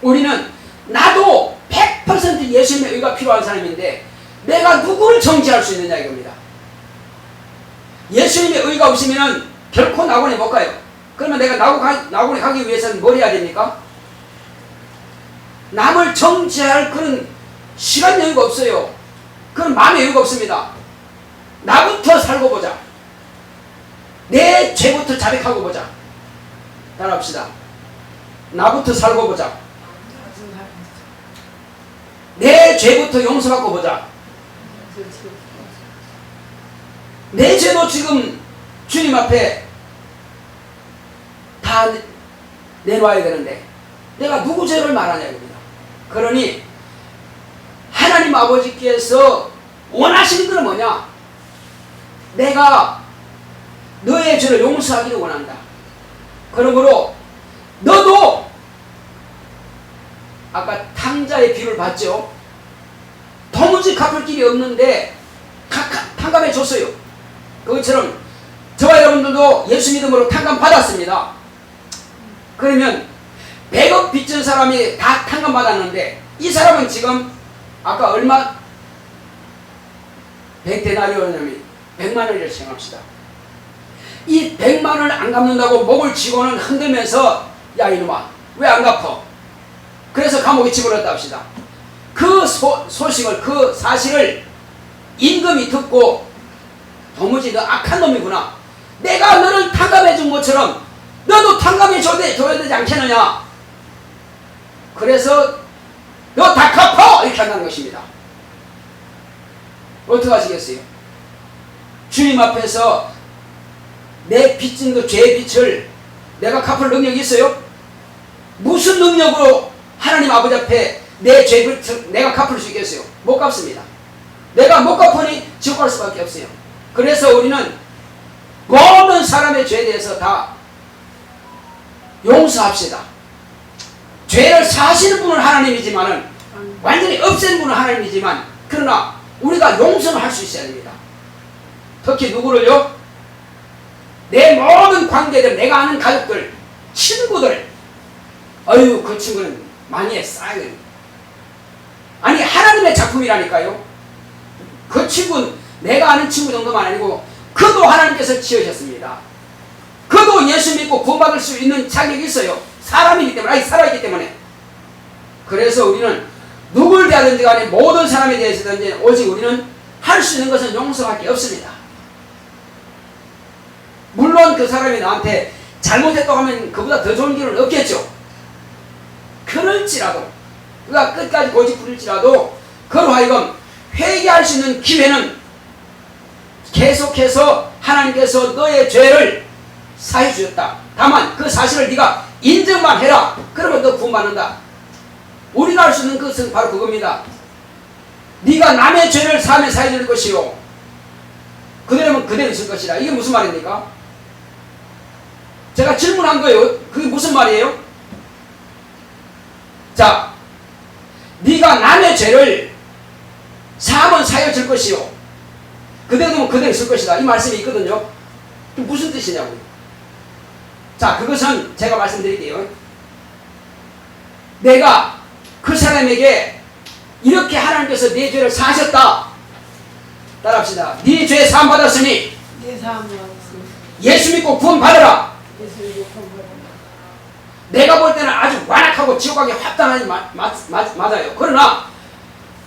우리는 나도 100% 예수님의 의가 필요한 사람인데 내가 누구를 정죄할 수 있느냐 이겁니다. 예수님의 의가 없으면 결코 낙원에 못 가요. 그러면 내가 낙원에 가기 위해서는 뭘 해야 됩니까? 남을 정죄할 그런 시간 여유가 없어요. 그런 마음의 여유가 없습니다. 나부터 살고 보자. 내 죄부터 자백하고 보자. 따라합시다. 나부터 살고 보자. 내 죄부터 용서받고 보자. 내 죄도 지금 주님 앞에 다 내놓아야 되는데 내가 누구 죄를 말하냐 이겁니다. 그러니 하나님 아버지께서 원하시는 것은 뭐냐? 내가 너의 죄를 용서하기를 원한다. 그러므로 너도 아까 탕자의 비유를 봤죠. 도무지 갚을 길이 없는데 탕감해 줬어요. 그것처럼 저와 여러분들도 예수 믿음으로 탕감 받았습니다. 그러면 100억 빚진 사람이 다 탕감 받았는데 이 사람은 지금 아까 얼마? 100데나리온이면 100만 원이라고 생각합시다. 이 100만 원을 안 갚는다고 목을 쥐고는 흔들면서 야 이놈아 왜 안 갚어? 그래서 감옥에 집어넣었다 합시다. 그 소식을 그 사실을 임금이 듣고 도무지 너 악한 놈이구나. 내가 너를 탕감해 준 것처럼 너도 탕감해 줘야 되지 않겠느냐. 그래서 너 다 갚아! 이렇게 한다는 것입니다. 어떻게 하시겠어요? 주님 앞에서 내 빚진 그 죄의 빚을 내가 갚을 능력이 있어요? 무슨 능력으로 하나님 아버지 앞에 내 죄를 내가 갚을 수 있겠어요? 못 갚습니다. 내가 못 갚으니 지옥 갈 수밖에 없어요. 그래서 우리는 모든 사람의 죄에 대해서 다 용서합시다. 죄를 사시는 분은 하나님이지만은 완전히 없애는 분은 하나님이지만 그러나 우리가 용서를 할 수 있어야 됩니다. 특히 누구를요? 내 모든 관계들, 내가 아는 가족들, 친구들. 어휴 그 친구는 많이 했어. 아니 하나님의 작품이라니까요. 그 친구는 내가 아는 친구 정도만 아니고 그도 하나님께서 지으셨습니다. 그도 예수 믿고 구원받을 수 있는 자격이 있어요. 사람이기 때문에, 아니 살아있기 때문에. 그래서 우리는 누굴 대하든지 간에 모든 사람에 대해서든지 오직 우리는 할 수 있는 것은 용서밖에 없습니다. 물론 그 사람이 나한테 잘못했다고 하면 그보다 더 좋은 길은 없겠죠. 그럴지라도 그가 끝까지 고집 부릴지라도 그로 하여금 회개할 수 있는 기회는 계속해서 하나님께서 너의 죄를 사해 주셨다. 다만 그 사실을 네가 인정만 해라. 그러면 너 구원받는다. 우리가 할 수 있는 것은 바로 그겁니다. 네가 남의 죄를 사하면 사해 줄 것이요 그대로면 그대로 있을 것이다. 이게 무슨 말입니까? 제가 질문한 거예요. 그게 무슨 말이에요? 자, 네가 남의 죄를 사하면 사해 줄 것이요 그대로면 그대로 있을 것이다. 이 말씀이 있거든요. 무슨 뜻이냐고요. 자, 그것은 제가 말씀드릴게요. 내가 그 사람에게 이렇게 하나님께서 네 죄를 사하셨다. 따라합시다. 네 죄 사함 받았으니 예수 믿고 구원 받아라. 내가 볼 때는 아주 완악하고 지옥 가기 합당하니 맞아요. 그러나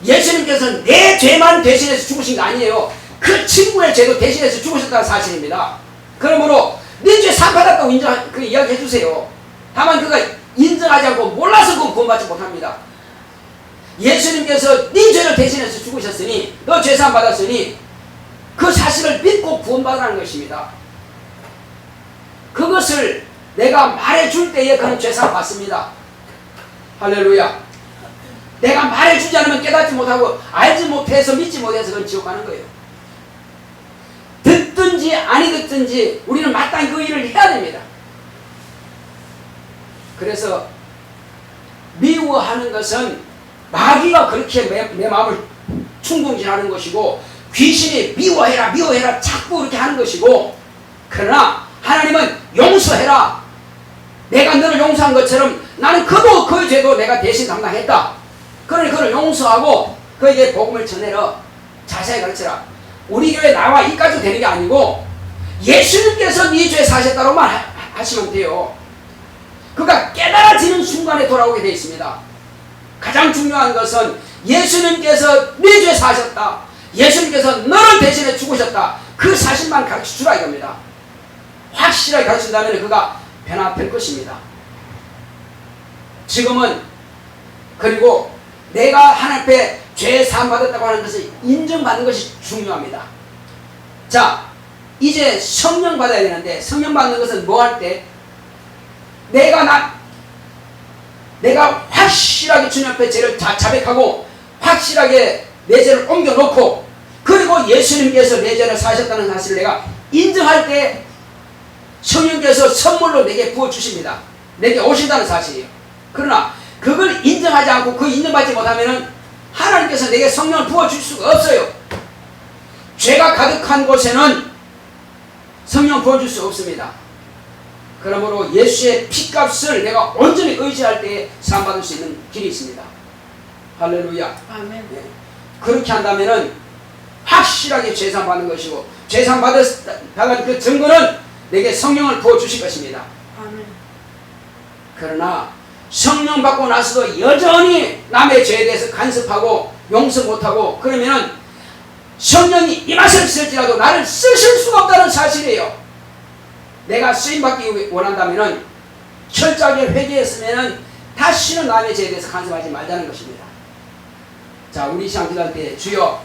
예수님께서는 내 죄만 대신해서 죽으신 거 아니에요. 그 친구의 죄도 대신해서 죽으셨다는 사실입니다. 그러므로 네 죄 사함 받았다고 이야기해 주세요. 다만 그가 인정하지 않고 몰라서 그 구원받지 못합니다. 예수님께서 네 죄를 대신해서 죽으셨으니 너 죄사함 받았으니 그 사실을 믿고 구원받으라는 것입니다. 그것을 내가 말해줄 때에 그는 죄사함 받습니다. 할렐루야. 내가 말해주지 않으면 깨닫지 못하고 알지 못해서 믿지 못해서 그건 지옥 가는 거예요. 듣든지 아니 듣든지 우리는 마땅히 그 일을 해야 됩니다. 그래서 미워하는 것은 마귀가 그렇게 내 마음을 충동질하는 것이고 귀신이 미워해라 자꾸 그렇게 하는 것이고 그러나 하나님은 용서해라. 내가 너를 용서한 것처럼 나는 그도 그 죄도 내가 대신 담당했다. 그러니 그를 용서하고 그에게 복음을 전해라. 자세히 가르쳐라. 우리 교회 나와 이까지 되는 게 아니고 예수님께서 네 죄 사셨다고만 하시면 돼요. 그가 깨달아지는 순간에 돌아오게 되어 있습니다. 가장 중요한 것은 예수님께서 네 죄 사셨다, 예수님께서 너를 대신해 죽으셨다, 그 사실만 가르쳐주라 이겁니다. 확실하게 가르친다면 그가 변화될 것입니다. 지금은 그리고 내가 하나님 앞에 죄 사함 받았다고 하는 것을 인정받는 것이 중요합니다. 자, 이제 성령 받아야 되는데, 성령 받는 것은 뭐 할 때? 내가 확실하게 주님 앞에 죄를 자백하고 확실하게 내 죄를 옮겨놓고 그리고 예수님께서 내 죄를 사셨다는 사실을 내가 인정할 때 성령께서 선물로 내게 부어주십니다. 내게 오신다는 사실이에요. 그러나 그걸 인정하지 않고 그 인정받지 못하면 하나님께서 내게 성령을 부어줄 수가 없어요. 죄가 가득한 곳에는 성령 부어줄 수 없습니다. 그러므로 예수의 피값을 내가 온전히 의지할 때에 사함받을 수 있는 길이 있습니다. 할렐루야.
아멘.
네. 그렇게 한다면은 확실하게 죄사함 받는 것이고, 죄사함 받은 그 증거는 내게 성령을 부어주실 것입니다.
아멘.
그러나 성령 받고 나서도 여전히 남의 죄에 대해서 간섭하고 용서 못하고 그러면은 성령이 임하실지라도 나를 쓰실 수가 없다는 사실이에요. 내가 쓰임받기 원한다면은 철저하게 회개했으면은 다시는 남의 죄에 대해서 간섭하지 말자는 것입니다. 자, 우리 시간 기도할 때 주여,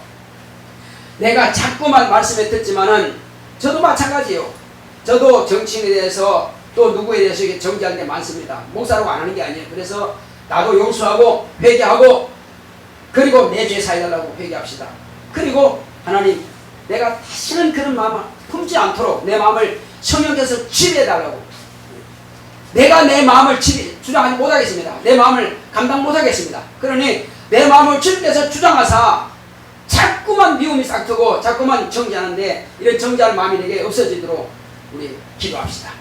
내가 자꾸만 말씀에 듣지만은 저도 마찬가지예요. 저도 정치인에 대해서 또 누구에 대해서 이렇게 정지하는 게 많습니다. 목사라고 안 하는 게 아니에요. 그래서 나도 용서하고 회개하고 그리고 내 죄 사해달라고 회개합시다. 그리고 하나님, 내가 다시는 그런 마음을 품지 않도록 내 마음을 성령께서 지배해달라고. 내가 내 마음을 주장하지 못하겠습니다. 내 마음을 감당 못하겠습니다. 그러니 내 마음을 주님께서 주장하사 자꾸만 미움이 싹트고 자꾸만 정지하는데 이런 정지하는 마음이 내게 없어지도록 우리 기도합시다.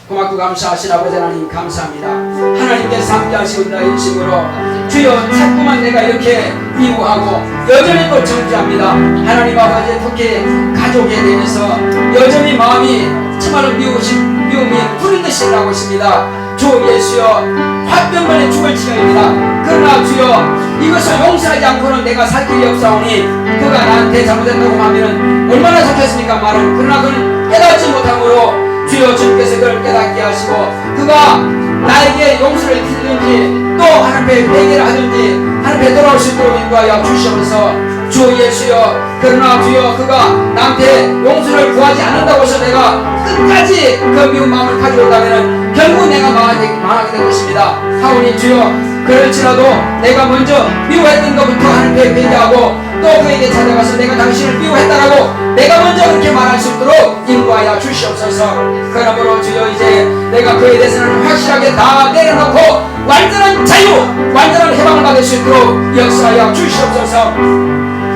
고맙고 감사하신 아버지 하나님 감사합니다. 하나님께서 함께 하시온다 인심으로 주여, 자꾸만 내가 이렇게 미워하고 여전히 또 정지합니다. 하나님 아버지, 특히 가족에 대해서 여전히 마음이 정말로 미움이 불이 듯이 나고 있습니다. 주 예수여, 화병만에 죽을 지경입니다. 그러나 주여, 이것을 용서하지 않고는 내가 살 길이 없사오니 그가 나한테 잘못했다고 하면 얼마나 좋겠습니까 말은. 그러나 그는 깨닫지 못함으로 주여, 주님께서 그를 깨닫게 하시고 그가 나에게 용서를 빌든지 또 하나님께 회개를 하든지 하나님께 돌아올 수 있도록 인도하여 주시옵소서. 주 예수여, 그러나 주여, 그가 나한테 용서를 구하지 않는다고 해서 내가 끝까지 그 미운 마음을 가지고 있다면 결국 내가 망하게 될 것입니다. 하오니 주여, 그럴지라도 내가 먼저 미워했던 것부터 하나님께 회개하고 또 그에게 찾아가서 내가 당신을 미워했다라고 내가 먼저 그렇게 말할 수 있도록 인도하여 주시옵소서. 그러므로 주여, 이제 내가 그에 대해서는 확실하게 다 내려놓고 완전한 자유, 완전한 해방을 받을 수 있도록 역사하여 주시옵소서.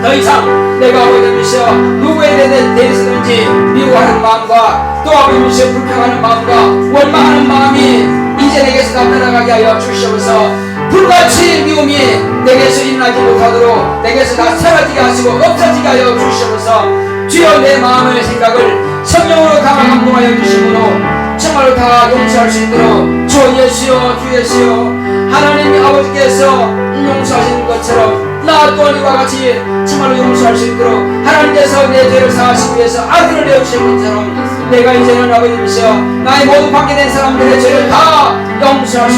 더 이상 내가 아버지께서 누구에 대해서든지 미워하는 마음과 또 아버지께서 불평하는 마음과 원망하는 마음이 이제 내게서 다 떠나가게 하여 주시옵소서. 불같이 미움이 내게서 일어나지 못하도록 내게서 다 사라지게 하시고 없어지게 하여 주시옵소서. 주여, 내 마음의 생각을 성령으로 다 감동하여 주시므로 정말로 다 용서할 수 있도록 주 예수여, 주 예수여, 하나님 아버지께서 용서하시는 것처럼 나 또한 이와 같이 정말로 용서할 수 있도록 하나님께서 내 죄를 사하시기 위해서 아들을 내어주신 것처럼 내가 이제는 아버지께서 나의 모든 받게 된 사람들의 죄를 다 용서할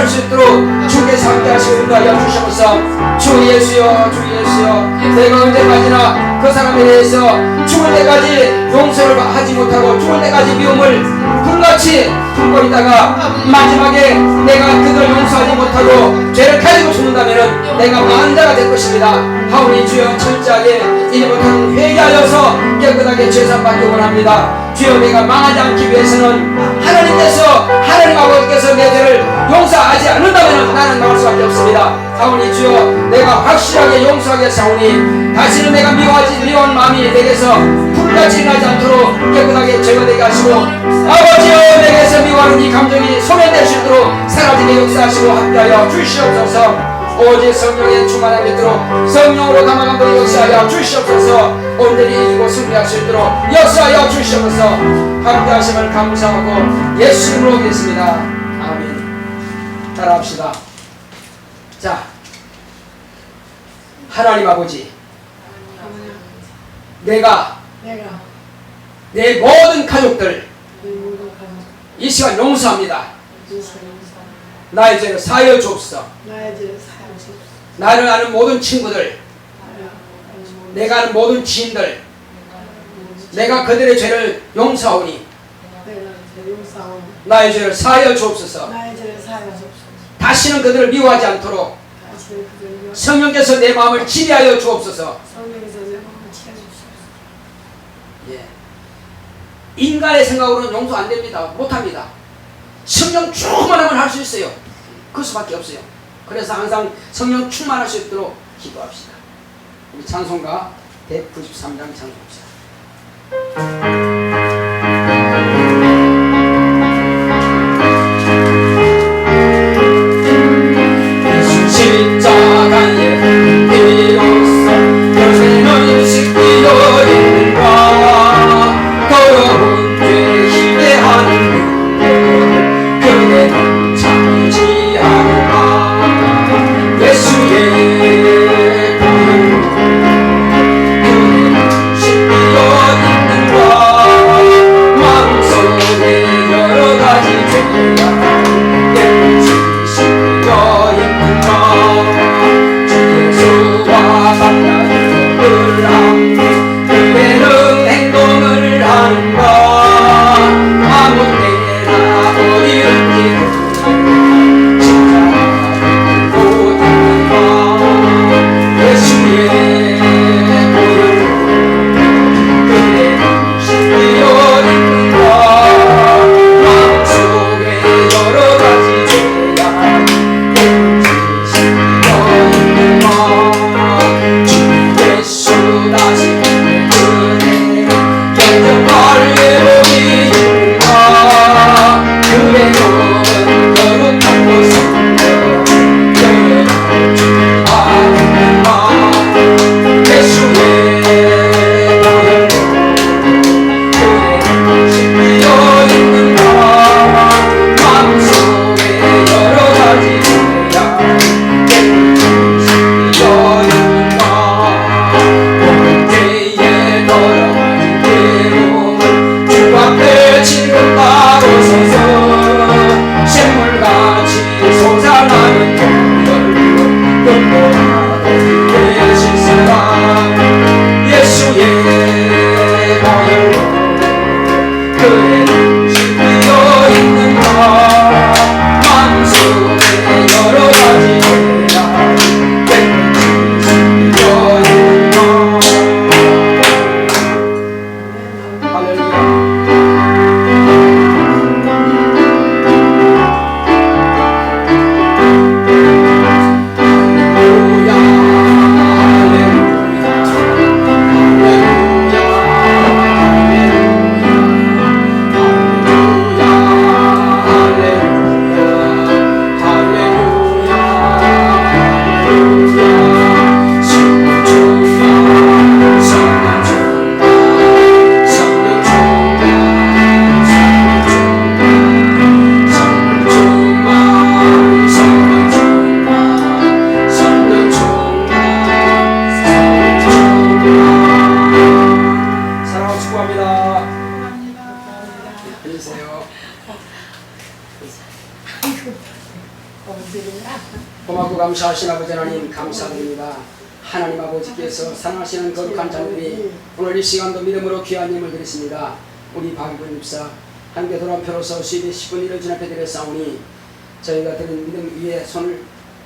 수 있도록 주께서 함께 하시고 인도하여 주시옵소서. 주 예수여, 주 예수여, 내가 언제까지나 그 사람에 대해서 죽을 때까지 용서를 하지 못하고 죽을 때까지 미움을 불같이 품고 있다가 마지막에 내가 그걸 용서하지 못하고 죄를 가지고 죽는다면 내가 망한 자가 될 것입니다. 하오니 주여, 철저하게 이제부터는 회개하여서 깨끗하게 죄사받기 원합니다. 주여, 내가 망하지 않기 위해서는 하나님 아버지께서 내 죄를 용서하지 않는다면 나는 망할 수밖에 없습니다. 하오니 주여, 내가 확실하게 용서하게 사오니 다시는 내가 미워한 마음이 내게서 불같이 나지 않도록 깨끗하게 제거되게 하시고 아버지여, 내게서 미워하는 이 감정이 소멸될 수 있도록 사라지게 역사하시고 함께하여 주시옵소서. 오직 성령의 충만함 믿도록 성령으로 담아감도록 역사하여 주시옵소서. 온전히 이기고 승리할 수 있도록 역사하여 주시옵소서. 함께 하심을 감사하고 예수 이름으로 기도했습니다. 아멘. 따라합시다. 자, 하나님 아버지, 내가 내 모든 가족들 이 시간 용서합니다. 나의 죄를 사하여 주옵소서. 나를 아는 모든 친구들, 내가 아는 모든 지인들, 내가 그들의 죄를 용서하오니 나의 죄를 사하여 주옵소서. 다시는 그들을 미워하지 않도록 성령께서 내 마음을 지배하여 주옵소서. 예. 인간의 생각으로는 용서 안 됩니다. 못합니다. 성령 충만하면 할 수 있어요. 그 수밖에 없어요. 그래서 항상 성령 충만할 수 있도록 기도합시다. 우리 찬송가 193장 찬송합시다. 예수 십자가에 비로소 요새는 씻기어 있는가. 더러운 죄 희대하는 그대는 참지 않을까. 예수의 보혈로 그대는 씻기어 있는가. 마음속에 여러 가지 죄가 깨끗이 씻기어 있는가. 주 예수와 만나는 것을 함께 그대는 행동을 하는가. 아무 때나 어디든지 고맙고 감사하신 아버지 하나님 감사드립니다. 하나님 아버지께서 사랑하시는 거룩한 자들이 오늘 이 시간도 믿음으로 귀한 예물 드렸습니다. 우리 박일권 집사 함께 돌아온 표로서 수입의 10분 1을 진압해 드렸사오니 저희가 드린 믿음 위에 손을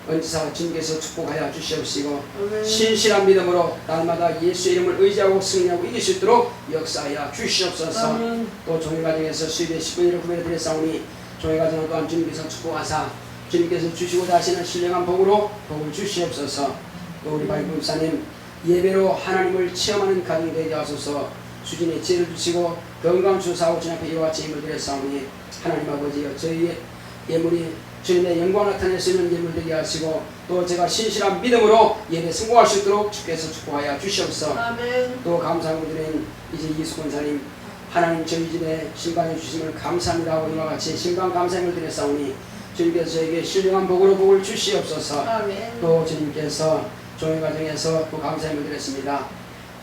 얹으사 주님께서 축복하여 주시옵시고 신실한 믿음으로 날마다 예수 이름을 의지하고 승리하고 이길 수 있도록 역사하여 주시옵소서. 또 종일 과정에서 수입의 10분 1을 구별해 드렸사오니 종일 과정 또한 주님께서 축복하사 주님께서 주시고자 하시는 신령한 복으로 복을 주시옵소서. 또 우리 박일권 집사님 예배로 하나님을 체험하는 가정이 되게 하소서. 수진의 지혜를 주시고 건강 주사하고 주님 앞에 이와 같이 힘을 드렸사오니 하나님 아버지여 저희의 예물이 주님의 영광 나타낼 수 있는 예물 되게 하시고 또 제가 신실한 믿음으로 예배 성공할 수 있도록 주께서 축복하여 주시옵소서.
아멘.
또 감사하고 드린 이제 이수 권사님 하나님 저희 집에 신방해 주심을 감사합니다 하고 이와 같이 신방 감사함을 드렸사오니 주님께서 저에게 신령한 복으로 복을 주시옵소서.
아멘.
또 주님께서 종의 과정에서 또 감사함을 드렸습니다.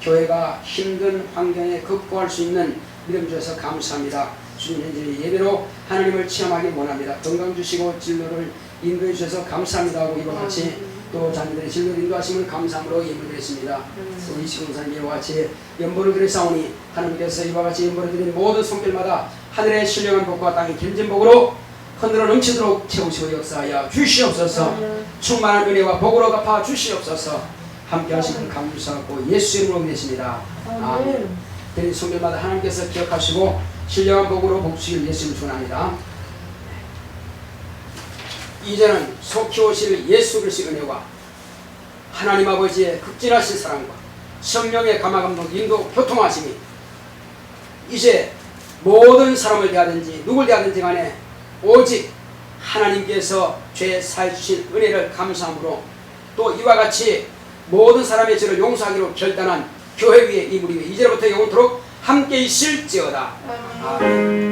교회가 힘든 환경에 극복할 수 있는 믿음 주셔서 감사합니다. 주님 현재 예배로 하나님을 체험하기 원합니다. 건강 주시고 진로를 인도해 주셔서 감사합니다 하고 이와 같이 또 자녀들의 진로를 인도하심을 감사함으로 예물 드렸습니다. 또 이시공사님 이와 같이 연보를 드렸사오니 하나님께서 이와 같이 연보를 드린 모든 손길마다 하늘의 신령한 복과 땅의 길진 복으로 흔들어 넘치도록 채우시고 역사하여 주시옵소서. 충만한 은혜와 복으로 갚아 주시옵소서. 함께 하시는 감사하고 예수의 이름으로 기도했습니다. 아멘. 드린 손길마다 하나님께서 기억하시고 신령한 복으로 복주실 예수님 축원합니다. 이제는 속히 오실 예수 그리스도의 은혜와 하나님 아버지의 극진하신 사랑과 성령의 감화감동 인도 교통하심이 이제 모든 사람을 대하든지 누굴 대하든지 간에 오직 하나님께서 죄 사해 주신 은혜를 감사함으로 또 이와 같이 모든 사람의 죄를 용서하기로 결단한 교회 위에 이 무리 위에 이제부터 영원토록 함께 있을지어다. 아멘.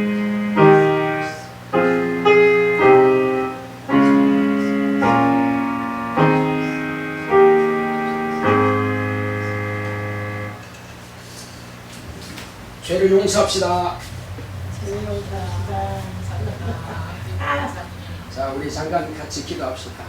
죄를 용서합시다. 자, 우리 잠깐 같이 기도합시다.